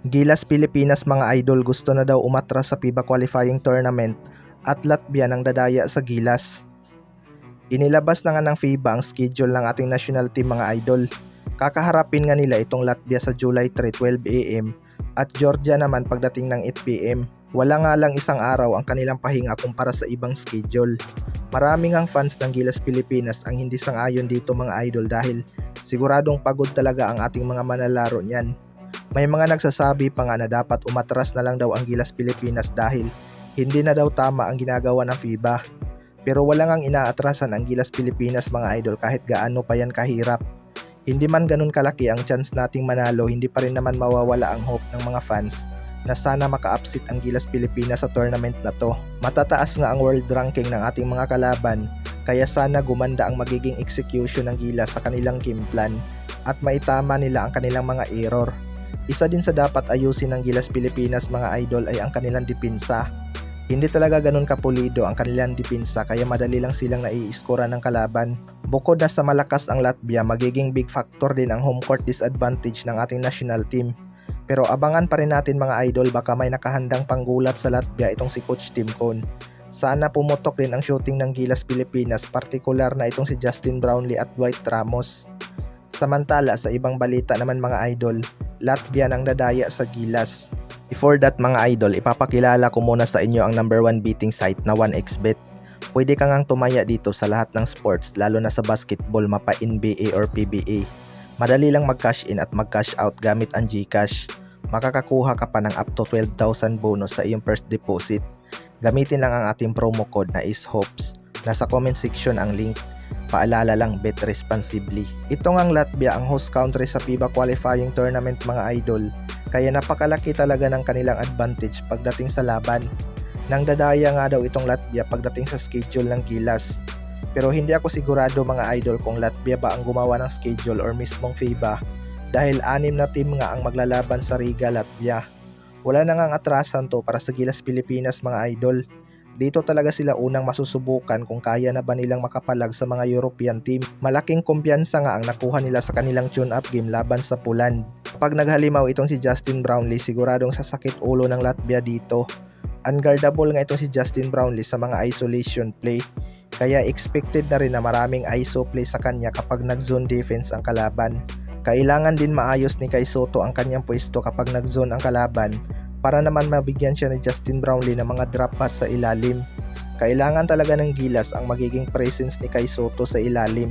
Gilas Pilipinas mga idol, gusto na daw umatras sa FIBA qualifying tournament at Latvia nang dadaya sa Gilas. Inilabas na nga ng FIBA ang schedule ng ating national team mga idol. Kakaharapin nga nila itong Latvia sa July 3, 12 AM at Georgia naman pagdating ng 8 PM. Wala nga lang isang araw ang kanilang pahinga kumpara sa ibang schedule. Maraming ang fans ng Gilas Pilipinas ang hindi sang-ayon dito mga idol dahil siguradong pagod talaga ang ating mga manlalaro niyan. May mga nagsasabi pa nga na dapat umatras na lang daw ang Gilas Pilipinas dahil hindi na daw tama ang ginagawa ng FIBA. Pero wala ngang inaatrasan ang Gilas Pilipinas mga idol kahit gaano pa yan kahirap. Hindi man ganun kalaki ang chance nating manalo, hindi pa rin naman mawawala ang hope ng mga fans na sana maka-upset ang Gilas Pilipinas sa tournament na to. Matataas nga ang world ranking ng ating mga kalaban, kaya sana gumanda ang magiging execution ng Gilas sa kanilang game plan at maitama nila ang kanilang mga error. Isa din sa dapat ayusin ng Gilas Pilipinas mga idol ay ang kanilang depensa. Hindi talaga ganun kapulido ang kanilang depensa kaya madali lang silang nai-scorean ng kalaban. Bukod na sa malakas ang Latvia, magiging big factor din ang home court disadvantage ng ating national team. Pero abangan pa rin natin mga idol, baka may nakahandang panggulat sa Latvia itong si Coach Tim Cone. Sana pumutok din ang shooting ng Gilas Pilipinas, partikular na itong si Justin Brownlee at Dwight Ramos. Samantala sa ibang balita naman mga idol, Latvia nang dadaya sa Gilas. Before that mga idol, ipapakilala ko muna sa inyo ang number 1 betting site na 1xBet. Pwede ka ngang tumaya dito sa lahat ng sports, lalo na sa basketball, mapa NBA or PBA. Madali lang mag-cash in at mag-cash out gamit ang GCash. Makakakuha ka pa ng up to 12,000 bonus sa iyong first deposit. Gamitin lang ang ating promo code na ISHOPES. Nasa comment section ang link. Paalala lang, bet responsibly. Ito ngang Latvia ang host country sa FIBA qualifying tournament mga idol. Kaya napakalaki talaga ng kanilang advantage pagdating sa laban. Nang dadaya nga daw itong Latvia pagdating sa schedule ng Gilas. Pero hindi ako sigurado mga idol kung Latvia ba ang gumawa ng schedule or mismong FIBA. Dahil 6 na team nga ang maglalaban sa Riga, Latvia. Wala na ngang atrasan to para sa Gilas Pilipinas mga idol. Dito talaga sila unang masusubukan kung kaya na ba nilang makapalag sa mga European team. Malaking kumpiyansa nga ang nakuha nila sa kanilang tune-up game laban sa Poland. Kapag naghalimaw itong si Justin Brownlee, siguradong sasakit ulo ng Latvia dito. Unguardable nga itong si Justin Brownlee sa mga isolation play. Kaya expected na rin na maraming ISO play sa kanya kapag nag-zone defense ang kalaban. Kailangan din maayos ni Kai Sotto ang kanyang pwesto kapag nag-zone ang kalaban para naman mabigyan siya ni Justin Brownlee ng mga drop pass sa ilalim. Kailangan talaga ng Gilas ang magiging presence ni Kai Sotto sa ilalim.